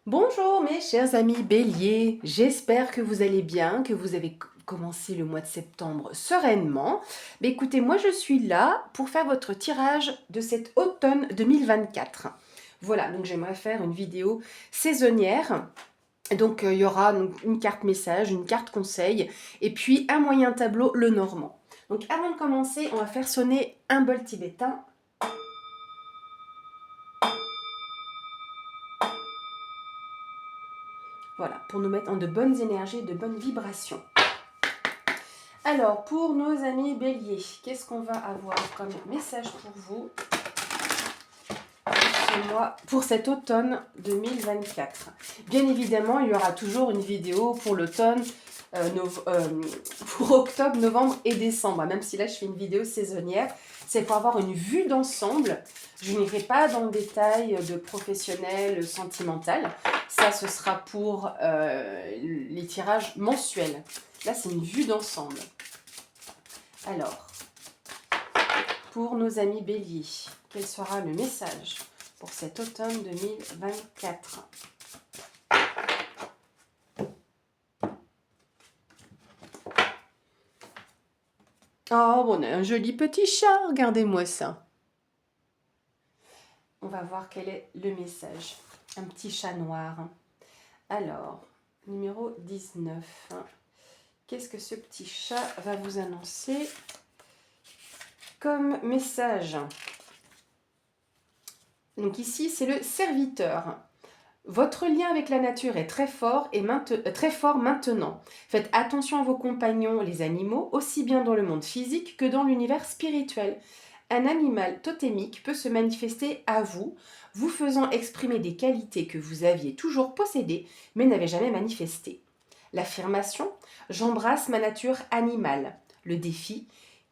Bonjour mes chers amis béliers, j'espère que vous allez bien, que vous avez commencé le mois de septembre sereinement. Mais écoutez, moi je suis là pour faire votre tirage de cet automne 2024. Voilà, donc j'aimerais faire une vidéo saisonnière. Donc il y aura donc, une carte message, une carte conseil et puis un moyen tableau, le normand. Donc avant de commencer, on va faire sonner un bol tibétain. Voilà, pour nous mettre en de bonnes énergies, de bonnes vibrations. Alors, pour nos amis béliers, qu'est-ce qu'on va avoir comme message pour vous ce mois, pour cet automne 2024? Bien évidemment, il y aura toujours une vidéo pour l'automne, pour octobre, novembre et décembre. Même si là, je fais une vidéo saisonnière, c'est pour avoir une vue d'ensemble. Je n'irai pas dans le détail de professionnel, sentimental. Ça, ce sera pour les tirages mensuels. Là, c'est une vue d'ensemble. Alors, pour nos amis béliers, quel sera le message pour cet automne 2024? Oh, on a un joli petit chat, regardez-moi ça. On va voir quel est le message. Un petit chat noir. Alors, numéro 19. Qu'est-ce que ce petit chat va vous annoncer comme message? Donc ici, c'est le serviteur. Votre lien avec la nature est très fort et très fort maintenant. Faites attention à vos compagnons, les animaux, aussi bien dans le monde physique que dans l'univers spirituel. Un animal totémique peut se manifester à vous, vous faisant exprimer des qualités que vous aviez toujours possédées, mais n'avez jamais manifestées. L'affirmation: j'embrasse ma nature animale. Le défi: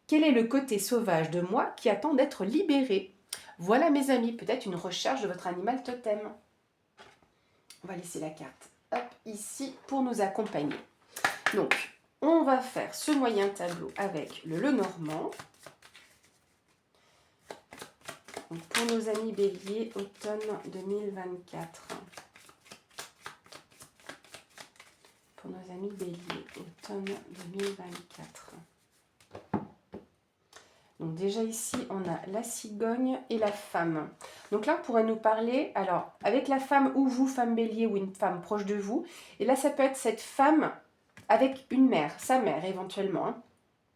quel est le côté sauvage de moi qui attend d'être libéré? Voilà mes amis, peut-être une recherche de votre animal totem. On va laisser la carte ici pour nous accompagner. Donc, on va faire ce moyen tableau avec le Lenormand. Donc, pour nos amis béliers, automne 2024. Pour nos amis béliers, automne 2024. Donc déjà ici, on a la cigogne et la femme. Donc là, on pourrait nous parler, alors, avec la femme ou vous, femme bélier, ou une femme proche de vous. Et là, ça peut être cette femme avec une mère, sa mère éventuellement. Hein.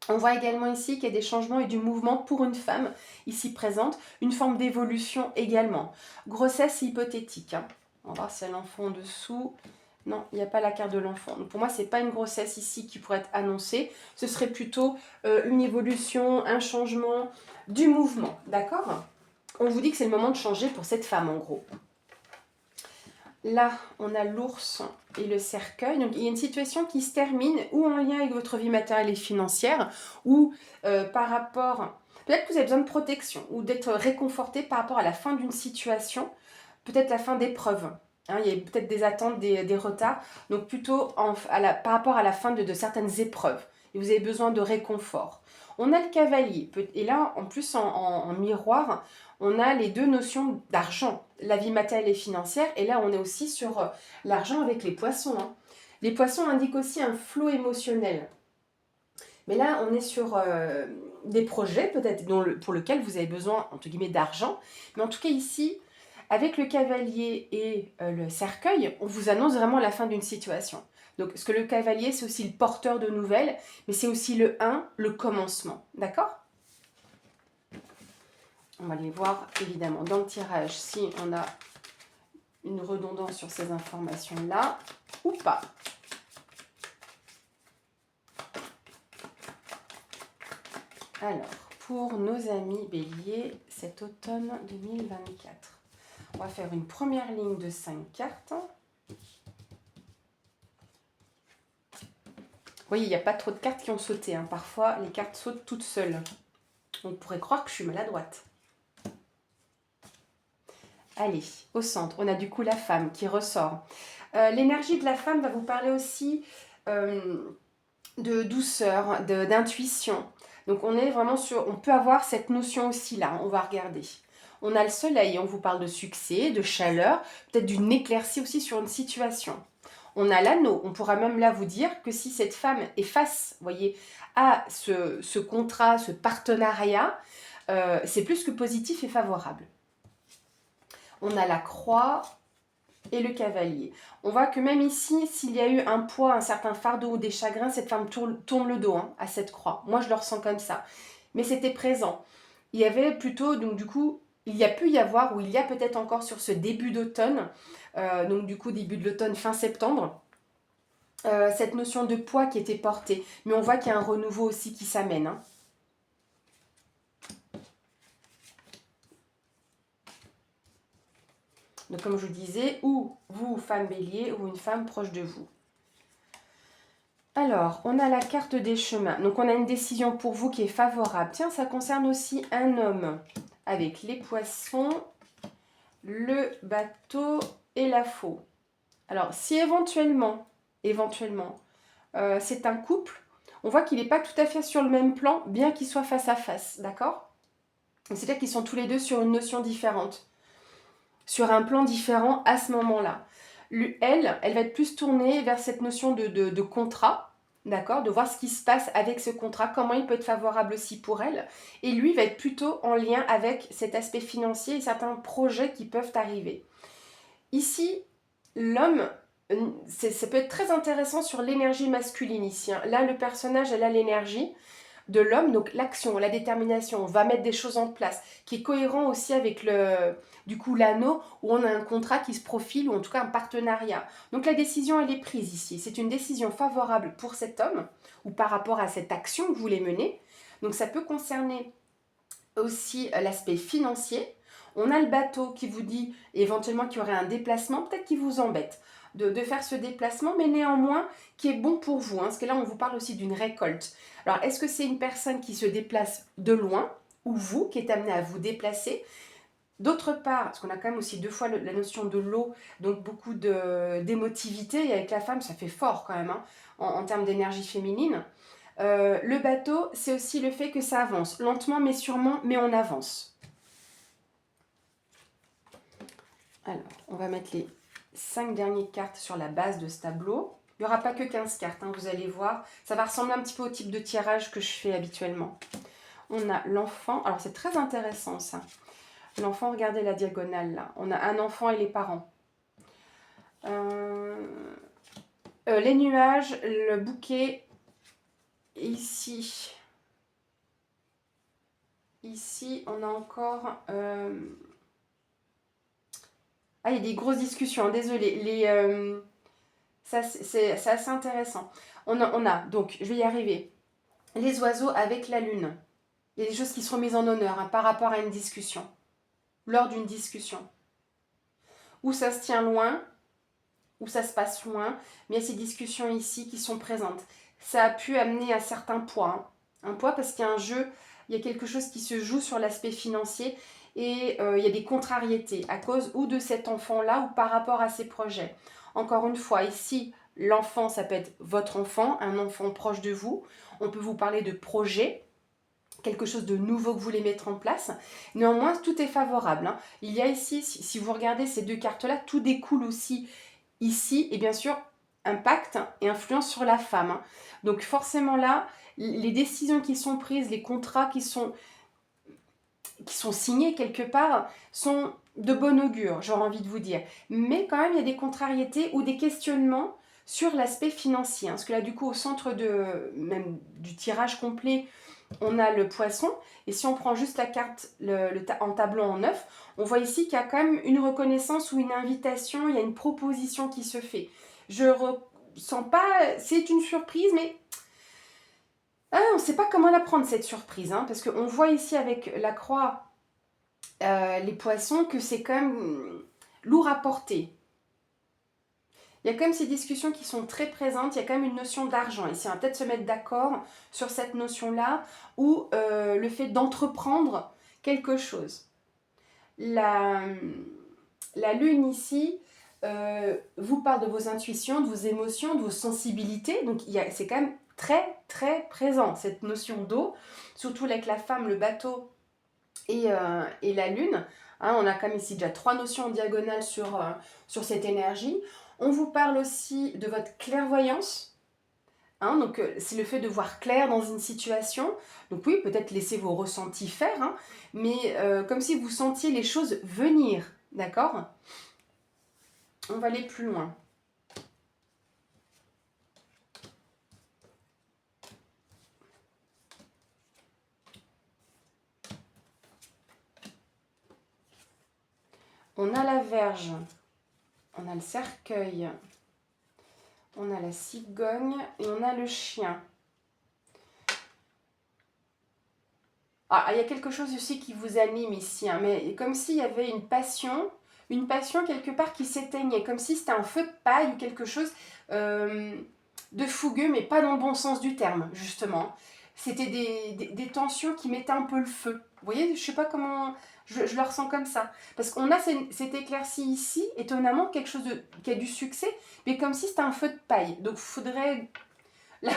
On voit également ici qu'il y a des changements et du mouvement pour une femme ici présente, une forme d'évolution également. Grossesse hypothétique. Hein. On va voir si elle a l'enfant en dessous. Non, il n'y a pas la carte de l'enfant. Donc pour moi, ce n'est pas une grossesse ici qui pourrait être annoncée. Ce serait plutôt une évolution, un changement, du mouvement. D'accord? On vous dit que c'est le moment de changer pour cette femme en gros. Là, on a l'ours et le cercueil. Donc, il y a une situation qui se termine ou en lien avec votre vie matérielle et financière ou par rapport... Peut-être que vous avez besoin de protection ou d'être réconforté par rapport à la fin d'une situation, peut-être la fin d'épreuve. Hein, il y a peut-être des attentes, des retards. Donc, plutôt par rapport à la fin de certaines épreuves. Et vous avez besoin de réconfort. On a le cavalier. Et là, en plus, en miroir, on a les deux notions d'argent, la vie matérielle et financière. Et là, on est aussi sur l'argent avec les poissons. Hein. Les poissons indiquent aussi un flot émotionnel. Mais là, on est sur des projets peut-être pour lesquels vous avez besoin, entre guillemets, d'argent. Mais en tout cas, ici, avec le cavalier et le cercueil, on vous annonce vraiment la fin d'une situation. Donc, ce que le cavalier, c'est aussi le porteur de nouvelles, mais c'est aussi le 1, le commencement. D'accord ? On va aller voir, évidemment, dans le tirage, si on a une redondance sur ces informations-là ou pas. Alors, pour nos amis béliers, cet automne 2024, on va faire une première ligne de 5 cartes. Vous voyez, il n'y a pas trop de cartes qui ont sauté. Hein. Parfois, les cartes sautent toutes seules. On pourrait croire que je suis maladroite. Allez, au centre, on a du coup la femme qui ressort. L'énergie de la femme va vous parler aussi de douceur, d'intuition. Donc on est vraiment sur, on peut avoir cette notion aussi là, on va regarder. On a le soleil, on vous parle de succès, de chaleur, peut-être d'une éclaircie aussi sur une situation. On a l'anneau, on pourra même là vous dire que si cette femme est face, vous voyez, à ce contrat, ce partenariat, c'est plus que positif et favorable. On a la croix et le cavalier. On voit que même ici, s'il y a eu un poids, un certain fardeau ou des chagrins, cette femme tourne le dos à cette croix. Moi, je le ressens comme ça. Mais c'était présent. Il y avait plutôt, donc du coup, il y a pu y avoir, ou il y a peut-être encore sur ce début d'automne, donc du coup début de l'automne, fin septembre, cette notion de poids qui était portée. Mais on voit qu'il y a un renouveau aussi qui s'amène. Donc comme je vous disais, ou vous, femme bélier, ou une femme proche de vous. Alors, on a la carte des chemins. Donc on a une décision pour vous qui est favorable. Tiens, ça concerne aussi un homme. Avec les poissons, le bateau et la faux. Alors, si éventuellement, c'est un couple, on voit qu'il n'est pas tout à fait sur le même plan, bien qu'ils soient face à face, d'accord? C'est-à-dire qu'ils sont tous les deux sur une notion différente, sur un plan différent à ce moment-là. Elle va être plus tournée vers cette notion de contrat, d'accord, de voir ce qui se passe avec ce contrat, comment il peut être favorable aussi pour elle. Et lui va être plutôt en lien avec cet aspect financier et certains projets qui peuvent arriver. Ici, l'homme, ça peut être très intéressant sur l'énergie masculine ici. Là, le personnage, elle a l'énergie de l'homme, donc l'action, la détermination, on va mettre des choses en place, qui est cohérent aussi avec l'anneau, où on a un contrat qui se profile, ou en tout cas un partenariat. Donc la décision, elle est prise ici. C'est une décision favorable pour cet homme, ou par rapport à cette action que vous voulez mener. Donc ça peut concerner aussi l'aspect financier. On a le bateau qui vous dit éventuellement qu'il y aurait un déplacement, peut-être qui vous embête de faire ce déplacement, mais néanmoins qui est bon pour vous, parce que là on vous parle aussi d'une récolte. Alors est-ce que c'est une personne qui se déplace de loin, ou vous qui êtes amené à vous déplacer? D'autre part, parce qu'on a quand même aussi deux fois la notion de l'eau, donc beaucoup d'émotivité, et avec la femme ça fait fort quand même, en termes d'énergie féminine. Le bateau, c'est aussi le fait que ça avance, lentement mais sûrement, mais on avance. Alors, on va mettre les 5 dernières cartes sur la base de ce tableau. Il n'y aura pas que 15 cartes, vous allez voir. Ça va ressembler un petit peu au type de tirage que je fais habituellement. On a l'enfant, alors c'est très intéressant ça. L'enfant, regardez la diagonale là. On a un enfant et les parents. Les nuages, le bouquet, ici. Ici, on a encore... Ah, il y a des grosses discussions, désolé. Ça, c'est assez intéressant. On a, donc, je vais y arriver, les oiseaux avec la lune. Il y a des choses qui seront mises en honneur par rapport à une discussion, lors d'une discussion. Où ça se tient loin, où ça se passe loin, mais il y a ces discussions ici qui sont présentes. Ça a pu amener un certain poids. Un poids parce qu'il y a un jeu, il y a quelque chose qui se joue sur l'aspect financier. Et il y a des contrariétés à cause ou de cet enfant-là ou par rapport à ses projets. Encore une fois, ici, l'enfant, ça peut être votre enfant, un enfant proche de vous. On peut vous parler de projet, quelque chose de nouveau que vous voulez mettre en place. Néanmoins, tout est favorable. Il y a ici, si vous regardez ces deux cartes-là, tout découle aussi ici, et bien sûr, impact et influence sur la femme. Donc forcément là, les décisions qui sont prises, les contrats qui sont signés quelque part sont de bon augure, j'aurais envie de vous dire. Mais quand même, il y a des contrariétés ou des questionnements sur l'aspect financier. Parce que là, du coup, au centre même du tirage complet, on a le poisson. Et si on prend juste la carte en tableau en neuf, on voit ici qu'il y a quand même une reconnaissance ou une invitation, il y a une proposition qui se fait. Je ressens pas... C'est une surprise, mais... on ne sait pas comment la prendre cette surprise, parce qu'on voit ici avec la croix, les poissons, que c'est quand même lourd à porter. Il y a quand même ces discussions qui sont très présentes, il y a quand même une notion d'argent. Ici, on va peut-être se mettre d'accord sur cette notion-là, ou le fait d'entreprendre quelque chose. La lune ici vous parle de vos intuitions, de vos émotions, de vos sensibilités, donc c'est quand même très très présent, cette notion d'eau, surtout avec la femme, le bateau et la lune. Hein, on a comme ici déjà 3 notions en diagonale sur cette énergie. On vous parle aussi de votre clairvoyance. Hein, donc c'est le fait de voir clair dans une situation. Donc oui, peut-être laisser vos ressentis faire, hein, mais comme si vous sentiez les choses venir. D'accord? On va aller plus loin. On a la Vierge, on a le cercueil, on a la cigogne et on a le chien. Ah, il y a quelque chose aussi qui vous anime ici, hein, mais comme s'il y avait une passion quelque part qui s'éteignait, comme si c'était un feu de paille ou quelque chose de fougueux, mais pas dans le bon sens du terme, justement. C'était des tensions qui mettaient un peu le feu. Vous voyez, je ne sais pas comment... Je le ressens comme ça. Parce qu'on a cette éclaircie ici, étonnamment, quelque chose qui a du succès, mais comme si c'était un feu de paille. Donc, il faudrait... Là,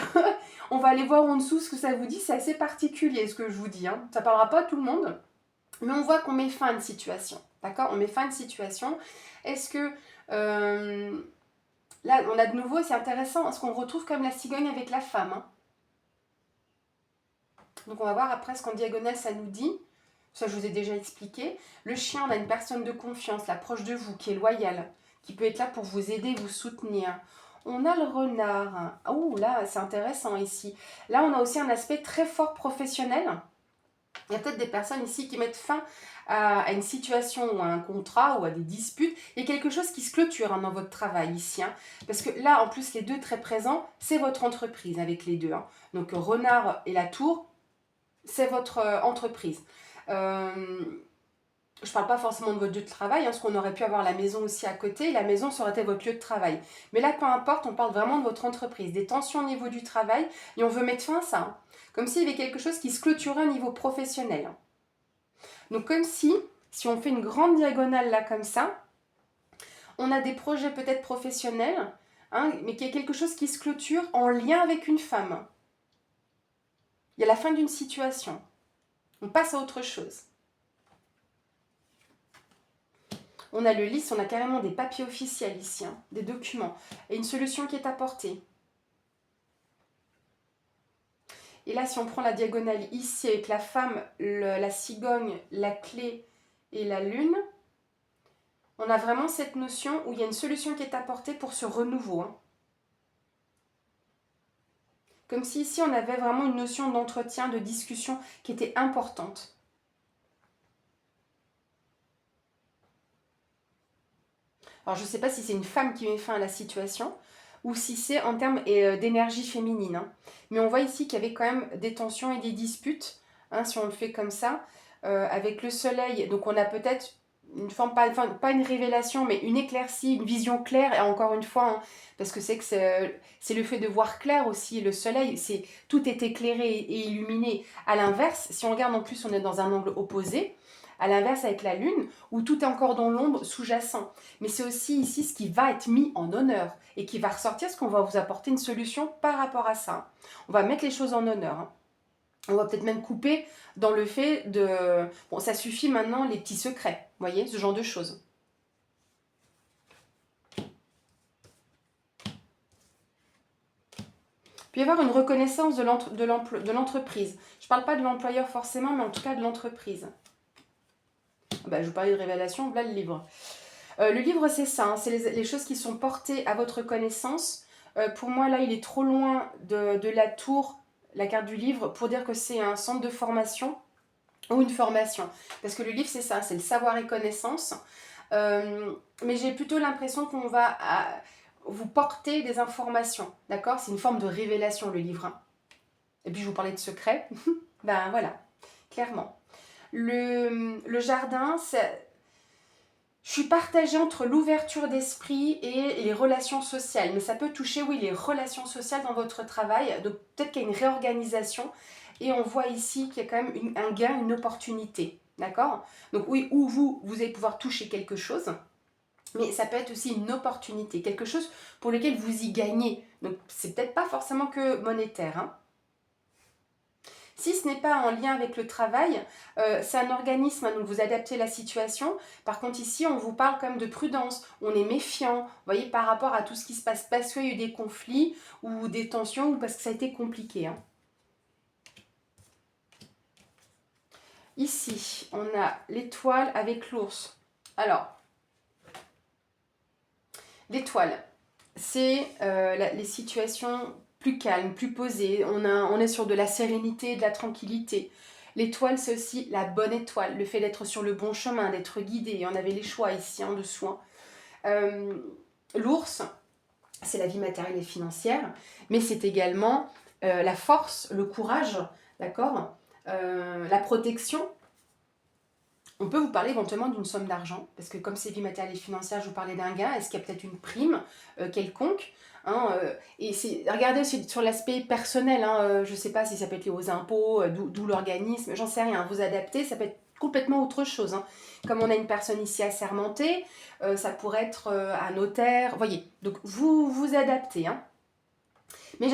on va aller voir en dessous ce que ça vous dit. C'est assez particulier ce que je vous dis. Hein. Ça ne parlera pas à tout le monde. Mais on voit qu'on met fin à une situation. D'accord? On met fin à une situation. Est-ce que... là, on a de nouveau, c'est intéressant, parce qu'on retrouve comme la cigogne avec la femme. Hein. Donc on va voir après ce qu'en diagonale ça nous dit. Ça, je vous ai déjà expliqué. Le chien, on a une personne de confiance, là, proche de vous, qui est loyale, qui peut être là pour vous aider, vous soutenir. On a le renard. Oh, là, c'est intéressant ici. Là, on a aussi un aspect très fort professionnel. Il y a peut-être des personnes ici qui mettent fin à une situation ou à un contrat ou à des disputes. Il y a quelque chose qui se clôture hein, dans votre travail ici. Hein, parce que là, en plus, les deux très présents, c'est votre entreprise avec les deux. Hein. Donc, renard et la tour, c'est votre entreprise. Je ne parle pas forcément de votre lieu de travail, hein, parce qu'on aurait pu avoir la maison aussi à côté, et la maison, ça aurait été votre lieu de travail. Mais là, peu importe, on parle vraiment de votre entreprise, des tensions au niveau du travail, et on veut mettre fin à ça. Hein. Comme s'il y avait quelque chose qui se clôturait au niveau professionnel. Hein. Donc comme si on fait une grande diagonale là comme ça, on a des projets peut-être professionnels, hein, mais qu'il y a quelque chose qui se clôture en lien avec une femme. Il y a la fin d'une situation. On passe à autre chose. On a le lys, on a carrément des papiers officiels ici, hein, des documents, et une solution qui est apportée. Et là, si on prend la diagonale ici avec la femme, la cigogne, la clé et la lune, on a vraiment cette notion où il y a une solution qui est apportée pour ce renouveau. Hein. Comme si ici, on avait vraiment une notion d'entretien, de discussion qui était importante. Alors, je ne sais pas si c'est une femme qui met fin à la situation ou si c'est en termes d'énergie féminine. Hein. Mais on voit ici qu'il y avait quand même des tensions et des disputes, hein, si on le fait comme ça, avec le soleil. Donc, on a peut-être une forme, pas une révélation, mais une éclaircie, une vision claire. Et encore une fois, hein, parce que c'est le fait de voir clair aussi, le soleil, tout est éclairé et illuminé. À l'inverse, si on regarde en plus, on est dans un angle opposé. À l'inverse avec la lune, où tout est encore dans l'ombre sous-jacent. Mais c'est aussi ici ce qui va être mis en honneur et qui va ressortir, ce qu'on va vous apporter une solution par rapport à ça. On va mettre les choses en honneur. Hein. On va peut-être même couper dans le fait de... Bon, ça suffit maintenant les petits secrets, vous voyez, ce genre de choses. Puis y avoir une reconnaissance de l'entreprise. Je ne parle pas de l'employeur forcément, mais en tout cas de l'entreprise. Ben, je vous parlais de révélation, voilà le livre. Le livre, c'est ça, hein, c'est les choses qui sont portées à votre connaissance. Pour moi, là, il est trop loin de la tour, la carte du livre, pour dire que c'est un centre de formation ou une formation. Parce que le livre, c'est ça, c'est le savoir et connaissance. Mais j'ai plutôt l'impression qu'on va vous porter des informations, d'accord? C'est une forme de révélation, le livre. Hein. Et puis, je vous parlais de secret. Ben voilà, clairement. Le jardin, je suis partagée entre l'ouverture d'esprit et les relations sociales. Mais ça peut toucher, oui, les relations sociales dans votre travail. Donc peut-être qu'il y a une réorganisation. Et on voit ici qu'il y a quand même un gain, une opportunité. D'accord? Donc oui, où vous allez pouvoir toucher quelque chose. Mais ça peut être aussi une opportunité. Quelque chose pour lequel vous y gagnez. Donc c'est peut-être pas forcément que monétaire. Hein. Si ce n'est pas en lien avec le travail, c'est un organisme, hein, donc vous adaptez la situation. Par contre ici, on vous parle quand même de prudence, on est méfiant, vous voyez, par rapport à tout ce qui se passe, parce qu'il y a eu des conflits ou des tensions, ou parce que ça a été compliqué. Hein. Ici, on a l'étoile avec l'ours. Alors, l'étoile, c'est les situations plus calmes, plus posées. On est sur de la sérénité, de la tranquillité. L'étoile, c'est aussi la bonne étoile, le fait d'être sur le bon chemin, d'être guidé. On avait les choix ici en dessous. L'ours, c'est la vie matérielle et financière, mais c'est également la force, le courage, d'accord, la protection. On peut vous parler éventuellement d'une somme d'argent, parce que comme c'est vie matérielle et financière, je vous parlais d'un gain, est-ce qu'il y a peut-être une prime quelconque hein, et regardez aussi sur l'aspect personnel, hein, je ne sais pas si ça peut être lié aux impôts, d'où l'organisme, j'en sais rien, vous adaptez, ça peut être complètement autre chose. Hein. Comme on a une personne ici assermentée, ça pourrait être un notaire, voyez, donc vous vous adaptez. Hein. Mais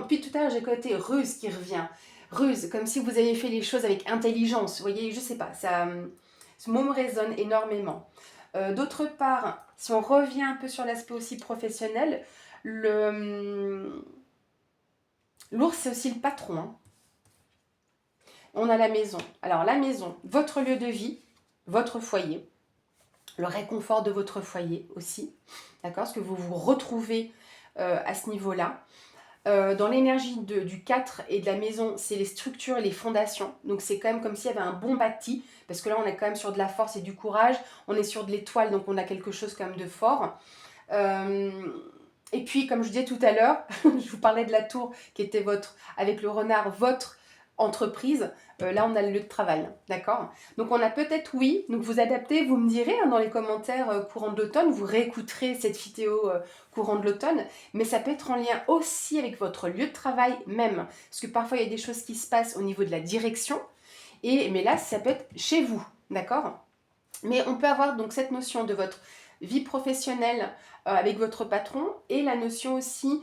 puis tout à l'heure, j'ai côté ruse qui revient. Ruse, comme si vous aviez fait les choses avec intelligence. Vous voyez, je sais pas, ce mot me résonne énormément. D'autre part, si on revient un peu sur l'aspect aussi professionnel, l'ours, c'est aussi le patron. Hein. On a la maison. Alors, la maison, votre lieu de vie, votre foyer, le réconfort de votre foyer aussi. D'accord? Parce que vous vous retrouvez à ce niveau-là. Dans l'énergie du 4 et de la maison, c'est les structures et les fondations. Donc c'est quand même comme s'il y avait un bon bâti, parce que là on est quand même sur de la force et du courage, on est sur de l'étoile, donc on a quelque chose quand même de fort. Et puis comme je disais tout à l'heure, je vous parlais de la tour qui était avec le renard, votre entreprise. Là on a le lieu de travail, d'accord? Donc on a peut-être, oui, donc vous adaptez, vous me direz hein, dans les commentaires courant de l'automne, vous réécouterez cette vidéo courant de l'automne, mais ça peut être en lien aussi avec votre lieu de travail même, parce que parfois il y a des choses qui se passent au niveau de la direction, mais là ça peut être chez vous, d'accord? Mais on peut avoir donc cette notion de votre vie professionnelle avec votre patron et la notion aussi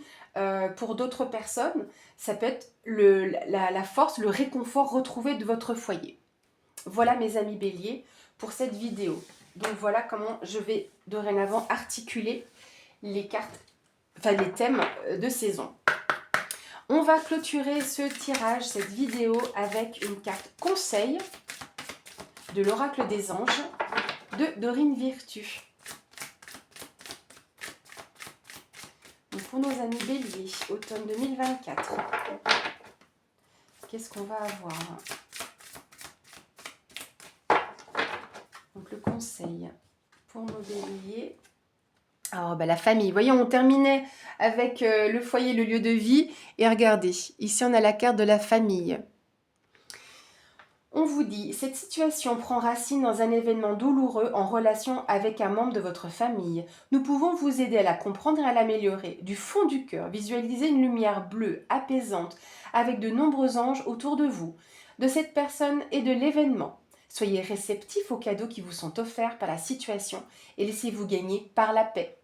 pour d'autres personnes, ça peut être la force, le réconfort retrouvé de votre foyer. Voilà mes amis béliers pour cette vidéo. Donc voilà comment je vais dorénavant articuler les cartes, enfin les thèmes de saison. On va clôturer ce tirage, cette vidéo avec une carte conseil de l'oracle des anges de Dorine Virtue. Donc pour nos amis béliers, automne 2024, qu'est-ce qu'on va avoir? Donc le conseil pour nos béliers. Alors la famille, vous voyez on terminait avec le foyer, le lieu de vie. Et regardez, ici on a la carte de la famille. On vous dit, cette situation prend racine dans un événement douloureux en relation avec un membre de votre famille. Nous pouvons vous aider à la comprendre et à l'améliorer. Du fond du cœur, visualisez une lumière bleue, apaisante, avec de nombreux anges autour de vous, de cette personne et de l'événement. Soyez réceptifs aux cadeaux qui vous sont offerts par la situation et laissez-vous gagner par la paix.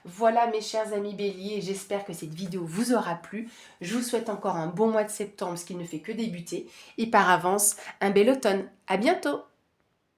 Voilà mes chers amis béliers, j'espère que cette vidéo vous aura plu. Je vous souhaite encore un bon mois de septembre, ce qui ne fait que débuter. Et par avance, un bel automne. À bientôt!